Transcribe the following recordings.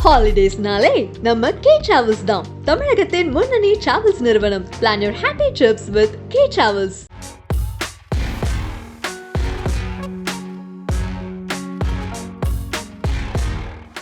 ஹாலிடேஸ்னாலே நம்ம K travels தான். தமிழகத்தின் முன்னணி டிராவல்ஸ் நிறுவனம். Plan your happy trips with K Travels.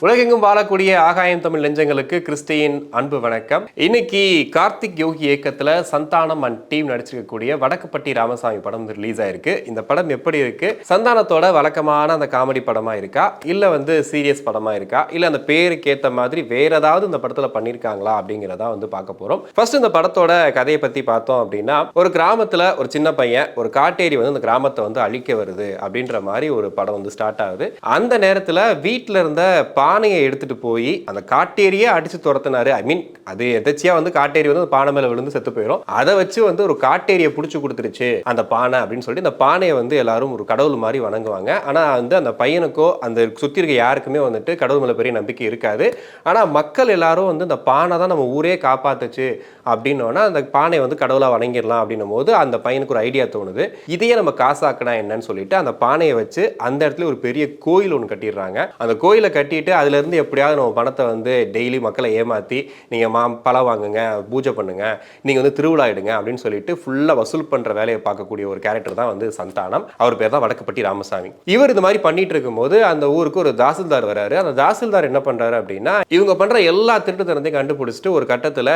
உலகெங்கும் வாழக்கூடிய ஆகாயம் தமிழ் நெஞ்சங்களுக்கு கிறிஸ்டியின் அன்பு வணக்கம். இன்னைக்கு கார்த்திக் யோகி இயக்கத்துல சந்தானம் அண்ட் டீம் நடிச்சிருக்கக்கூடிய வடக்குப்பட்டி ராமசாமி படம் ரிலீஸ் ஆயிருக்கு. இந்த படம் எப்படி இருக்கு? சந்தானத்தோட வழக்கமான அந்த காமெடி படமா இருக்கா, இல்ல சீரியஸ் படமா இருக்கா, இல்ல அந்த பேருக்கு ஏத்த மாதிரி வேற ஏதாவது இந்த படத்துல பண்ணிருக்காங்களா அப்படிங்கிறதா பார்க்க போறோம். ஃபர்ஸ்ட் இந்த படத்தோட கதையை பத்தி பார்த்தோம் அப்படின்னா, ஒரு கிராமத்துல ஒரு சின்ன பையன் ஒரு காட்டேரி அந்த கிராமத்தை அழிக்க வருது அப்படின்ற மாதிரி ஒரு படம் ஸ்டார்ட் ஆகுது. அந்த நேரத்துல வீட்டுல இருந்த பானையை எடுத்துட்டு போய் அந்த காட்டேரியே அடிச்சு துரத்தினாரு. ஐ மீன் அது எதாச்சியா காட்டேரி பானை மேல விழுந்து செத்து போயிடும். அதை வச்சு ஒரு காட்டேரியை புடிச்சு கொடுத்துருச்சு அந்த பானை அப்படின்னு சொல்லிட்டு இந்த பானையை எல்லாரும் ஒரு கடவுள் மாதிரி வணங்குவாங்க. ஆனா அந்த பையனுக்கோ அந்த சுத்தி இருக்க யாருக்குமே கடவுள் மேல பெரிய நம்பிக்கை இருக்காது. ஆனா மக்கள் எல்லாரும் இந்த பானை தான் நம்ம ஊரே காப்பாத்துச்சு அப்படின்னோன்னா அந்த பானையை கடவுளா வணங்கிடலாம் அப்படின்னும் போது அந்த பையனுக்கு ஒரு ஐடியா தோணுது. இதையே நம்ம காசாக்கணும் என்னன்னு சொல்லிட்டு அந்த பானையை வச்சு அந்த இடத்துல ஒரு பெரிய கோயில் ஒன்று கட்டிடுறாங்க. அந்த கோயிலை கட்டிட்டு அதுல இருந்து எப்படியாவது நம்ம பணத்தை டெய்லி மக்களை ஏமாத்தி நீங்க பழம் வாங்குங்க, பூஜை பண்ணுங்க, நீங்க திருவிழா இடுங்க அப்படின்னு சொல்லிட்டு ஃபுல்லா வசூல் பண்ற வேலையை பார்க்கக்கூடிய ஒரு கேரக்டர் தான் சந்தானம். அவர் பேர் தான் வடக்குப்பட்டி ராமசாமி. இவர் இந்த மாதிரி பண்ணிட்டு இருக்கும்போது அந்த ஊருக்கு ஒரு தாசில்தார் வராரு. அந்த தாசில்தார் என்ன பண்றாரு அப்படின்னா, இவங்க பண்ற எல்லா திருட்டுத்தனத்தையும் கண்டுபிடிச்சிட்டு ஒரு கட்டத்துல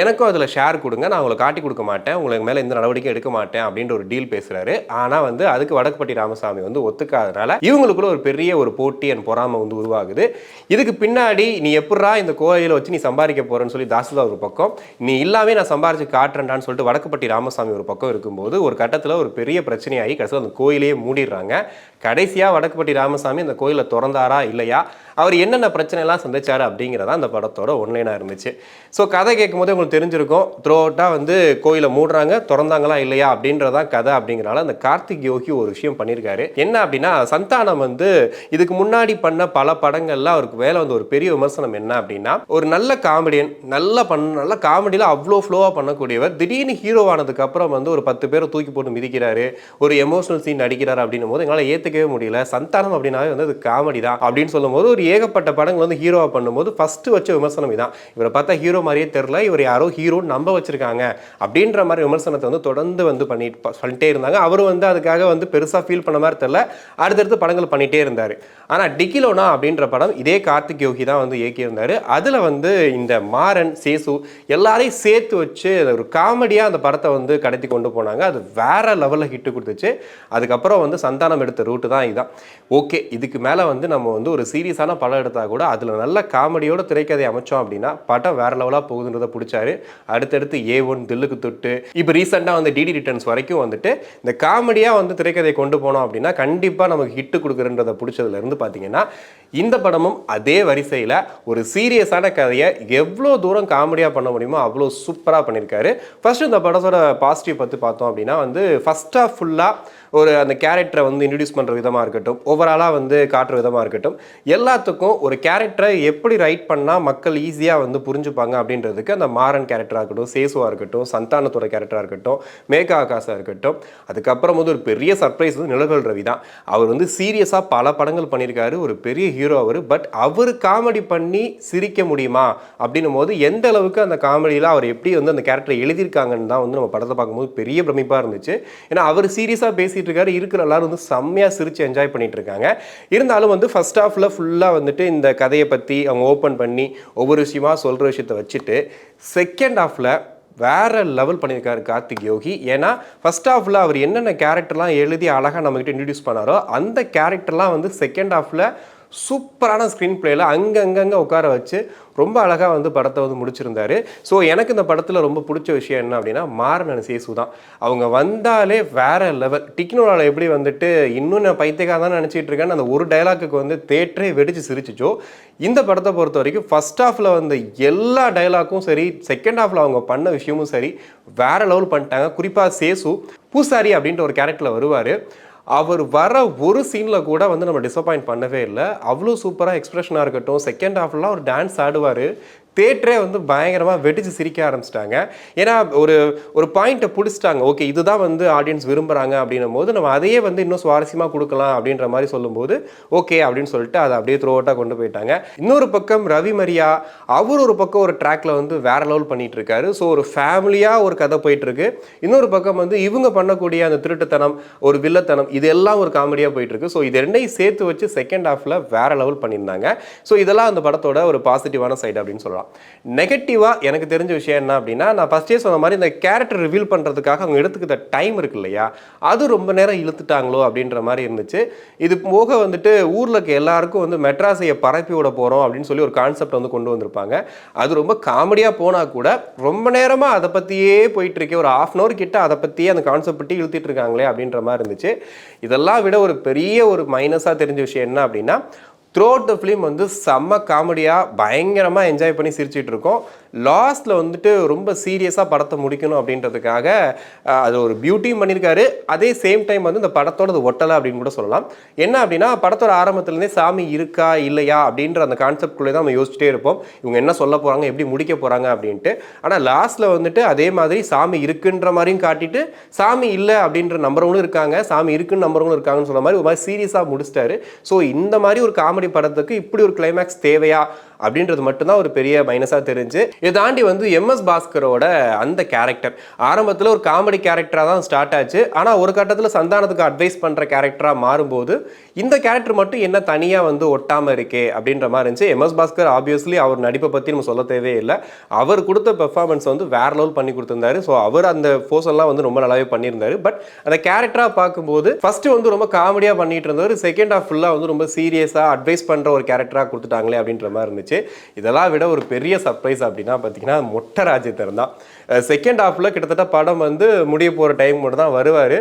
எனக்கும் அதுல ஷேர் கொடுங்க, நான் உங்களை காட்டி கொடுக்க மாட்டேன், உங்களுக்கு மேல எந்த நடவடிக்கையும் எடுக்க மாட்டேன் அப்படின்ற ஒரு டீல் பேசுறாரு. ஆனா அதுக்கு வடக்குப்பட்டி ராமசாமி ஒத்துக்காதனால இவங்களுக்குள்ள ஒரு பெரிய ஒரு போட்டி அண்ட் பொறாமை உருவாகுது. இதுக்கு பின்னாடி நீ எப்படா இந்த கோயிலை வச்சு நீ சம்பாதிக்க போறன்னு சொல்லி தாசில்தார் ஒரு பக்கம், நீ இல்லாமே நான் சம்பாரிச்சு காட்டுறேன்டான்னு சொல்லிட்டு வடக்குப்பட்டி ராமசாமி ஒரு பக்கம் இருக்கும்போது ஒரு கட்டத்தில் ஒரு பெரிய பிரச்சனையாகி கடைசியில் அந்த கோயிலையே மூடிடுறாங்க. கடைசியா வடக்குப்பட்டி ராமசாமி அந்த கோயிலை திறந்தாரா இல்லையா, அவர் என்னென்ன பிரச்சனை எல்லாம் சந்திச்சாரு அப்படிங்கிறதா அந்த படத்தோட ஒன்லைனா இருந்துச்சு. ஸோ கதை கேட்கும் போது உங்களுக்கு தெரிஞ்சிருக்கும், த்ரூ அவுட்டா கோயிலை மூடுறாங்க, திறந்தாங்களா இல்லையா அப்படின்றதான் கதை. அப்படிங்கிறனால அந்த கார்த்திக் யோகி ஒரு விஷயம் பண்ணியிருக்காரு. என்ன அப்படின்னா, சந்தானம் இதுக்கு முன்னாடி பண்ண பல படங்கள்ல அவருக்கு வேலை ஒரு பெரிய விமர்சனம் என்ன அப்படின்னா, ஒரு நல்ல காமெடியன், நல்ல காமெடியில அவ்வளோ ஃப்ளோவா பண்ணக்கூடியவர் திடீர்னு ஹீரோவானதுக்கு அப்புறம் ஒரு 10 பேரை தூக்கி போட்டு மிதிக்கிறாரு, ஒரு எமோஷனல் சீன் நடிக்கிறாரு அப்படின்னும் போது எங்களால் ஏற்றுக்கவே முடியல. சந்தானம் அப்படின்னாவே அது காமெடி தான் அப்படின்னு சொல்லும் போது ஒரு ஏகப்பட்ட படங்கள் ஹீரோவா பண்ணும்போது ஃபர்ஸ்ட் வச்ச விமர்சனம் இதான். இவரை பார்த்தா ஹீரோ மாதிரியே தெரியல, இவர் யாரோ ஹீரோன்னு நம்ப வச்சிருக்காங்க அப்படின்ற மாதிரி விமர்சனத்தை தொடர்ந்து பண்ணிட்டே இருந்தாங்க. அவரும் அதுக்காக பெருசா ஃபீல் பண்ண மாதிரி தெரியல, அடுத்தடுத்து படங்கள் பண்ணிட்டே இருந்தாரு. ஆனா டிகிலோனா அப்படின்ற படம் இதே கார்த்திக் யோகி தான் இயக்கியிருந்தாரு. அதுல இந்த மாறன், சேசு எல்லாரையும் சேர்த்து வச்சு ஒரு காமெடியா அந்த படத்தை கடத்தி கொண்டு போனாங்க. அது வேற லெவல்ல ஹிட் கொடுத்துச்சு. அதுக்கப்புறம் சந்தானம் எடுத்த ரூட்டு தான் இதுதான். ஓகே, இதுக்கு மேல நம்ம ஒரு சீரியஸான படம் எடுத்தா கூட அதுல நல்ல காமெடியோட திரைக்கதை அமைச்சோம் அப்படின்னா படம் வேற லெவலா போகுதுன்றதை பிடிச்சாரு. அடுத்தடுத்து A1, தில்லுக்கு தொட்டு, இப்போ ரீசெண்டா டிடி ரிட்டர்ன்ஸ் வரைக்கும் இந்த காமெடியா திரைக்கதை கொண்டு போனோம் அப்படின்னா கண்டிப்பா நமக்கு ஹிட் கொடுக்குறன்றதை பிடிச்சதுல இருந்து பாத்தீங்கன்னா இந்த படமும் அதே வரிசையில ஒரு சீரியஸான கதையை எவ்வளோ தூரம் காமெடியா பண்ண முடியுமோ அவ்வளோ சூப்பரா பண்ணியிருக்காரு. ஃபர்ஸ்ட் இந்த படத்தோட பாசிட்டிவ் பத்தி பார்த்தோம் அப்படின்னா ஃபர்ஸ்ட் ஆஃப் ஃபுல்லா ஒரு அந்த கேரக்டரை இன்ட்ரடியூஸ் பண்ணுற விதமாக இருக்கட்டும், ஓவராலாக காட்டுற விதமாக இருக்கட்டும், எல்லாத்துக்கும் ஒரு கேரக்டரை எப்படி ரைட் பண்ணால் மக்கள் ஈஸியாக புரிஞ்சுப்பாங்க அப்படின்றதுக்கு அந்த மாறன் கேரக்டராக இருக்கட்டும், சேசுவாக இருக்கட்டும், சந்தானத்தோட கேரக்டராக இருக்கட்டும், மேகா ஆகாஷாக இருக்கட்டும், அதுக்கப்புறம் ஒரு பெரிய சர்ப்ரைஸ் நிழல்கள் ரவி தான். அவர் சீரியஸாக பல படங்கள் பண்ணியிருக்காரு, ஒரு பெரிய ஹீரோ அவர். பட் அவர் காமெடி பண்ணி சிரிக்க முடியுமா அப்படின்னும் போது எந்த அளவுக்கு அந்த காமெடியில் அவர் எப்படி அந்த கேரக்டரை எழுதியிருக்காங்கன்னு தான் நம்ம படத்தை பார்க்கும்போது பெரிய பிரமிப்பாக இருந்துச்சு. ஏன்னா அவர் சீரியஸாக பேசிட்டு இருக்காரு, இருக்கிற எல்லாரும் செம்மையா சிரிச்சு என்ஜாய் பண்ணிட்டு இருக்காங்க. இருந்தாலும் ஃபர்ஸ்ட் ஹாஃப்ல ஃபுல்லா இந்த கதையை பத்தி அவங்க ஓப்பன் பண்ணி ஒவ்வொரு விஷயமா சொல்ற விஷயத்தை வச்சுட்டு செகண்ட் ஹாஃப்ல வேற லெவல் பண்ணியிருக்காரு கார்த்திக் யோகி. ஏன்னா ஃபர்ஸ்ட் ஹாஃப்ல அவர் என்னென்ன கேரக்டர்லாம் எழுதி அழகா நம்மகிட்ட இன்ட்ரடியூஸ் பண்ணாரோ அந்த கேரக்டர்லாம் செகண்ட் ஹாஃப்ல சூப்பரான ஸ்க்ரீன் பிளேல அங்கங்க உட்கார வச்சு ரொம்ப அழகாக படத்தை முடிச்சிருந்தாரு. ஸோ எனக்கு இந்த படத்தில் ரொம்ப பிடிச்ச விஷயம் என்ன அப்படின்னா, மாறன் சேசு தான். அவங்க வந்தாலே வேற லெவல். டிக்னோவில் எப்படி இன்னும் நான் பைத்தியக்காக தான் நினச்சிட்டு இருக்கேன்னு அந்த ஒரு டைலாக்கு தேட்டரே வெடிச்சு சிரிச்சிச்சோ, இந்த படத்தை பொறுத்த வரைக்கும் ஃபர்ஸ்ட் ஹாஃப்ல எல்லா டைலாக்கும் சரி, செகண்ட் ஹாஃப்ல அவங்க பண்ண விஷயமும் சரி வேற லெவல் பண்ணிட்டாங்க. குறிப்பாக சேசு பூசாரி அப்படின்ற ஒரு கேரக்டரில் வருவார். அவர் வர ஒரு சீன்ல கூட நம்ம டிசப்பாயிண்ட் பண்ணவே இல்லை. அவ்வளோ சூப்பராக எக்ஸ்பிரஷனாக இருக்கட்டும், செகண்ட் ஹாஃப்லாம் ஒரு டான்ஸ் ஆடுவார். தேட்டரே வந்து பயங்கரமாக வெடிச்சு சிரிக்க ஆரம்பிச்சிட்டாங்க. ஏன்னா ஒரு ஒரு பாயிண்ட்டை பிடிச்சிட்டாங்க. ஓகே, இதுதான் வந்து ஆடியன்ஸ் விரும்புகிறாங்க அப்படின்னும் போது நம்ம அதையே வந்து இன்னும் சுவாரஸ்யமாக கொடுக்கலாம் அப்படின்ற மாதிரி சொல்லும்போது ஓகே அப்படின்னு சொல்லிட்டு அதை அப்படியே த்ரூ அவுட்டாக கொண்டு போயிட்டாங்க. இன்னொரு பக்கம் ரவி மரியா அவர் ஒரு பக்கம் ஒரு ட்ராக்ல வந்து வேற லெவல் பண்ணிட்டு இருக்காரு. ஸோ ஒரு ஃபேமிலியாக ஒரு கதை போயிட்டு இருக்கு. இன்னொரு பக்கம் வந்து இவங்க பண்ணக்கூடிய அந்த திருட்டுத்தனம், ஒரு வில்லத்தனம், இதெல்லாம் ஒரு காமெடியாக போயிட்டு இருக்கு. ஸோ இது ரெண்டையும் சேர்த்து வச்சு செகண்ட் ஹாஃப்ல வேற லெவல் பண்ணியிருந்தாங்க. ஸோ இதெல்லாம் அந்த படத்தோட ஒரு பாசிட்டிவான சைடு அப்படின்னு சொல்லலாம். நெகட்டிவா எனக்கு தெரிஞ்ச விஷயம் என்ன அப்படின்னா, நான் ஃபர்ஸ்டே சொன்ன மாதிரி இந்த கேரக்டர் ரிவீல் பண்றதுக்காக அவங்க எடுத்துக்கிட்ட டைம் இருக்கு இல்லையா, அது ரொம்ப நேரம் இழுத்துட்டாங்களோ அப்படின்ற மாதிரி இருந்துச்சு. இது போக வந்துட்டு ஊர்ல இருக்க எல்லாருக்கும் வந்து மெட்ராஸையை பரப்பி விட போறோம் அப்படின்னு சொல்லி ஒரு கான்செப்ட் வந்து கொண்டு வந்திருப்பாங்க. அது ரொம்ப காமெடியா போனா கூட ரொம்ப நேரமா அதை பத்தியே போயிட்டு இருக்கே, ஒரு ½ hour கிட்ட அதை பத்தியே அந்த கான்செப்ட் பற்றி இழுத்துட்டு இருக்காங்களே அப்படின்ற மாதிரி இருந்துச்சு. இதெல்லாம் விட ஒரு பெரிய ஒரு மைனஸா தெரிஞ்ச விஷயம் என்ன அப்படின்னா, த்ரூ அவுட் த ஃபிலிம் வந்து செம்ம காமெடியாக பயங்கரமாக என்ஜாய் பண்ணி சிரிச்சிட்டு இருக்கோம். லாஸ்ட்டில் வந்துட்டு ரொம்ப சீரியஸாக படத்தை முடிக்கணும் அப்படின்றதுக்காக அது ஒரு பியூட்டியும் பண்ணியிருக்காரு. அதே சேம் டைம் வந்து இந்த படத்தோட அது ஒட்டலை அப்படின்னு கூட சொல்லலாம். என்ன அப்படின்னா, படத்தோட ஆரம்பத்துலேருந்தே சாமி இருக்கா இல்லையா அப்படின்ற அந்த கான்செப்ட்குள்ளே தான் நம்ம யோசிச்சுட்டே இருப்போம். இவங்க என்ன சொல்ல போகிறாங்க, எப்படி முடிக்க போகிறாங்க அப்படின்ட்டு. ஆனால் லாஸ்ட்டில் வந்துட்டு அதே மாதிரி சாமி இருக்குன்ற மாதிரியும் காட்டிட்டு, சாமி இல்லை அப்படின்ற நம்புறவங்களும் இருக்காங்க, சாமி இருக்குன்னு நம்புறவங்களும் இருக்காங்கன்னு சொல்ல மாதிரி ஒரு மாதிரி சீரியஸாக முடிச்சிட்டாரு. ஸோ இந்த மாதிரி ஒரு காமெடி படத்துக்கு இப்படி ஒரு கிளைமேக்ஸ் தேவையா அப்படின்றது மட்டும்தான் ஒரு பெரிய மைனஸா தெரிஞ்சு. இதை தாண்டி வந்து MS பாஸ்கரோட அந்த கேரக்டர் ஆரம்பத்தில் ஒரு காமெடி கேரக்டராக தான் ஸ்டார்ட் ஆச்சு. ஆனால் ஒரு கட்டத்தில் சந்தானத்துக்கு அட்வைஸ் பண்ணுற கேரக்டராக மாறும்போது இந்த கேரக்டர் மட்டும் என்ன தனியாக வந்து ஒட்டாமல் இருக்கே அப்படின்ற மாதிரி இருந்துச்சு. MS பாஸ்கர் ஆப்வியஸ்லி அவர் நடிப்பை பற்றி நம்ம சொல்ல தேவையே இல்லை. அவர் கொடுத்த பெர்ஃபார்மன்ஸ் வந்து வேற லெவல் பண்ணி கொடுத்துருந்தாரு. ஸோ அவர் அந்த போர்ஷன்லாம் வந்து ரொம்ப நல்லாவே பண்ணியிருந்தாரு. பட் அந்த கேரக்டராக பார்க்கும்போது ஃபர்ஸ்ட் வந்து ரொம்ப காமெடியாக பண்ணிட்டு இருந்தார். செகண்ட் ஹாஃப் ஃபுல்லாக வந்து ரொம்ப சீரியஸாக அட்வைஸ் பண்ணுற ஒரு கேரக்டராக கொடுத்துட்டாங்களே அப்படின்ற மாதிரி இருந்துச்சு. இதெல்லாம் விட ஒரு பெரிய சர்ப்ரைஸ் அப்படின்னா பார்த்தீங்கன்னா மொட்டை ராஜேந்தர் தான். செகண்ட் ஹாஃப்ல கிட்டத்தட்ட படம் வந்து முடிய போகிற டைம் மட்டும் தான் வருவார்.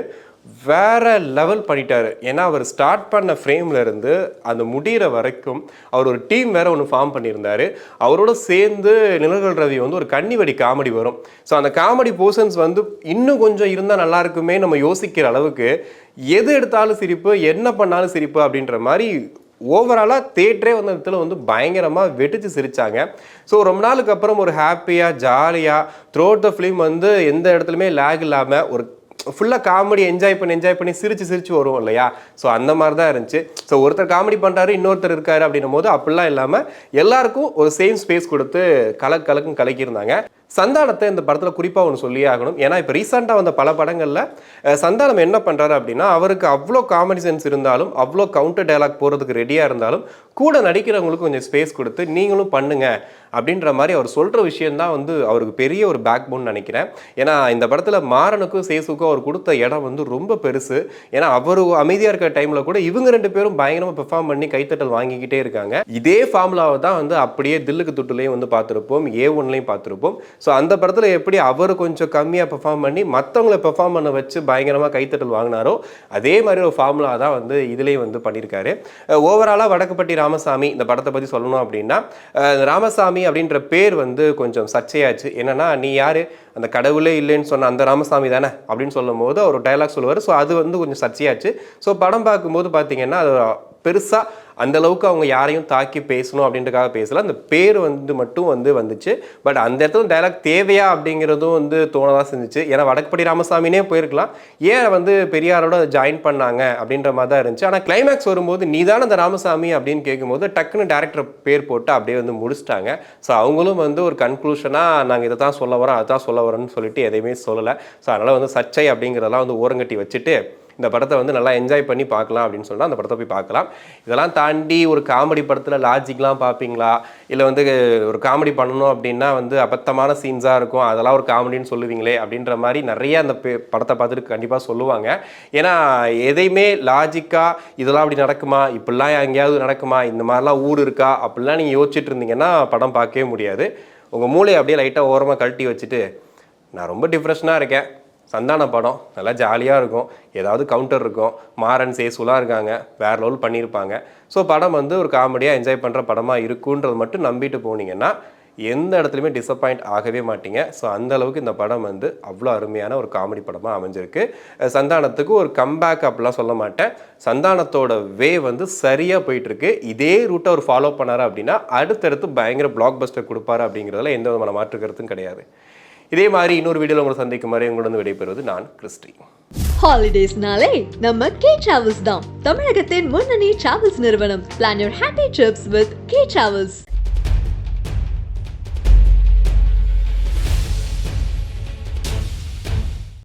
வேற லெவல் பண்ணிட்டாரு. ஏன்னா அவர் ஸ்டார்ட் பண்ண ஃப்ரேம்ல இருந்து அந்த முடிகிற வரைக்கும் அவர் ஒரு டீம் வேற ஒன்று ஃபார்ம் பண்ணியிருந்தாரு. அவரோட சேர்ந்து நிழல்கள் ரவி வந்து ஒரு கன்னிவெடி காமெடி வரும். ஸோ அந்த காமெடி போர்ஷன்ஸ் வந்து இன்னும் கொஞ்சம் இருந்தால் நல்லா இருக்குமே நம்ம யோசிக்கிற அளவுக்கு எது எடுத்தாலும் சிரிப்பு, என்ன பண்ணாலும் சிரிப்பு அப்படின்ற மாதிரி ஓவராலாக தேட்டரே வந்து இடத்துல வந்து பயங்கரமாக வெடிச்சு சிரிச்சாங்க. ஸோ ரொம்ப நாளுக்கு அப்புறம் ஒரு ஹாப்பியாக ஜாலியாக த்ரூ அவுட் த ஃபிலிம் வந்து எந்த இடத்துலையுமே லேக் இல்லாமல் ஒரு ஃபுல்லாக காமெடி என்ஜாய் பண்ணி சிரிச்சு வரும் இல்லையா. ஸோ அந்த மாதிரி தான் இருந்துச்சு. ஸோ ஒருத்தர் காமெடி பண்ணுறாரு, இன்னொருத்தர் இருக்காரு அப்படின்னும் போது அப்படிலாம் இல்லாமல் எல்லாருக்கும் ஒரு சேம் ஸ்பேஸ் கொடுத்து கலக்குன்னு கலக்கியிருந்தாங்க. சந்தானத்தை இந்த படத்தில் குறிப்பாக ஒன்று சொல்லியே ஆகணும். ஏன்னா இப்போ ரீசெண்டாக வந்த பல படங்களில் சந்தானம் என்ன பண்ணுறாரு அப்படின்னா, அவருக்கு அவ்வளோ காமெடி சென்ஸ் இருந்தாலும், அவ்வளோ கவுண்டர் டைலாக் போகிறதுக்கு ரெடியாக இருந்தாலும், கூட நடிக்கிறவங்களுக்கு கொஞ்சம் ஸ்பேஸ் கொடுத்து நீங்களும் பண்ணுங்க அப்படின்ற மாதிரி அவர் சொல்கிற விஷயந்தான் வந்து அவருக்கு பெரிய ஒரு பேக் போன் நினைக்கிறேன். ஏன்னா இந்த படத்தில் மாறனுக்கும் சேசுக்கும் அவர் கொடுத்த இடம் வந்து ரொம்ப பெருசு. ஏன்னா அவர் அமைதியாக இருக்கிற டைமில் கூட இவங்க 2 பேரும் பயங்கரமாக பெர்ஃபார்ம் பண்ணி கைத்தட்டல் வாங்கிக்கிட்டே இருக்காங்க. இதே ஃபார்முலாவை தான் வந்து அப்படியே தில்லுக்கு துட்டுலையும் வந்து பார்த்துருப்போம், A1லையும் பார்த்துருப்போம். ஸோ அந்த படத்தில் எப்படி அவர் கொஞ்சம் கம்மியாக பெர்ஃபார்ம் பண்ணி மற்றவங்களை பெர்ஃபார்ம் பண்ண வச்சு பயங்கரமாக கைத்தட்டல் வாங்கினாரோ அதே மாதிரி ஒரு ஃபார்முலா தான் வந்து இதுலேயும் வந்து பண்ணியிருக்காரு. ஓவராலாக வடக்குப்பட்டி ராமசாமி இந்த படத்தை பற்றி சொல்லணும் அப்படின்னா, ராமசாமி அப்படின்ற பேர் வந்து கொஞ்சம் சர்ச்சையாச்சு. என்னன்னா, நீ யாரு, அந்த கடவுளே இல்லைன்னு சொன்ன அந்த ராமசாமி தானே அப்படின்னு சொல்லும் போது அவர் டைலாக் சொல்லுவார். ஸோ அது வந்து கொஞ்சம் சர்ச்சையாச்சு. ஸோ படம் பார்க்கும்போது பார்த்தீங்கன்னா அது பெருசாக அந்த அளவுக்கு அவங்க யாரையும் தாக்கி பேசணும் அப்படின்றக்காக பேசல, அந்த பேர் வந்து மட்டும் வந்து வந்துச்சு. பட் அந்த இடத்துல டைலாக் தேவையா அப்படிங்கிறதும் வந்து தோணதான் செஞ்சிச்சு. ஏன்னா வடக்குப்பட்டி ராமசாமினே போயிருக்கலாம், ஏன் வந்து பெரியாரோட ஜாயின் பண்ணாங்க அப்படின்ற மாதிரி தான் இருந்துச்சு. ஆனால் கிளைமேக்ஸ் வரும்போது நீ தானே அந்த ராமசாமி அப்படின்னு கேட்கும்போது டக்குன்னு டேரக்டர் பேர் போட்டு அப்படியே வந்து முடிச்சிட்டாங்க. ஸோ அவங்களும் வந்து ஒரு கன்க்ளூஷனாக நாங்கள் இதை தான் சொல்ல வரோம், அதை தான் சொல்ல வரோன்னு சொல்லிட்டு எதையுமே சொல்லலை. ஸோ அதனால் வந்து சர்ச்சை அப்படிங்கிறதெல்லாம் வந்து ஓரங்கட்டி வச்சுட்டு இந்த படத்தை வந்து நல்லா என்ஜாய் பண்ணி பார்க்கலாம் அப்படின்னு சொன்னால் அந்த படத்தை போய் பார்க்கலாம். இதெல்லாம் தாண்டி ஒரு காமெடி படத்தில் லாஜிக்லாம் பார்ப்பீங்களா, இல்லை வந்து ஒரு காமெடி பண்ணணும் அப்படின்னா வந்து அபத்தமான சீன்ஸாக இருக்கும், அதெல்லாம் ஒரு காமெடின்னு சொல்லுவீங்களே அப்படின்ற மாதிரி நிறைய அந்த படத்தை பார்த்துட்டு கண்டிப்பாக சொல்லுவாங்க. ஏன்னா எதையுமே லாஜிக்காக இதெல்லாம் அப்படி நடக்குமா, இப்படிலாம் எங்கேயாவது நடக்குமா, இந்த மாதிரிலாம் ஊர் இருக்கா அப்படிலாம் நீங்கள் யோசிச்சுட்டு இருந்தீங்கன்னா படம் பார்க்கவே முடியாது. உங்கள் மூளையை அப்படியே லைட்டாக ஓரமாக கழட்டி வச்சுட்டு நான் ரொம்ப டிப்ரெஷனாக இருக்கேன், சந்தான படம் நல்லா ஜாலியாக இருக்கும், ஏதாவது கவுண்டர் இருக்கும், மாறன் சேசுலாம் இருக்காங்க, வேறு லெவல் பண்ணியிருப்பாங்க. ஸோ படம் வந்து ஒரு காமெடியாக என்ஜாய் பண்ணுற படமாக இருக்குன்றது மட்டும் நம்பிட்டு போனீங்கன்னா எந்த இடத்துலையுமே டிசப்பாயிண்ட் ஆகவே மாட்டீங்க. ஸோ அந்த அளவுக்கு இந்த படம் வந்து அவ்வளோ அருமையான ஒரு காமெடி படமாக அமைஞ்சிருக்கு. சந்தானத்துக்கு ஒரு கம்பேக் அப்படிலாம் சொல்ல மாட்டேன். சந்தானத்தோட வே வந்து சரியாக போயிட்டுருக்கு. இதே ரூட்டை அவர் ஃபாலோ பண்ணார் அப்படின்னா அடுத்தடுத்து பயங்கர பிளாக் பஸ்டர் கொடுப்பாரு அப்படிங்கிறதுல எந்த விதமான மாற்று கருத்தும் கிடையாது. இதே மாதிரி இன்னொரு வீடியோவில் உங்களை சந்திக்கும் மாதிரி உங்களுடன் விடைபெறுவது நான் கிறிஸ்டி. ஹாலிடேஸ்னாலே நம்ம கே டிராவல்ஸ் தான். தமிழகத்தின் முன்னணி டிராவல்ஸ் நிறுவனம். Plan your happy trips with K Travels.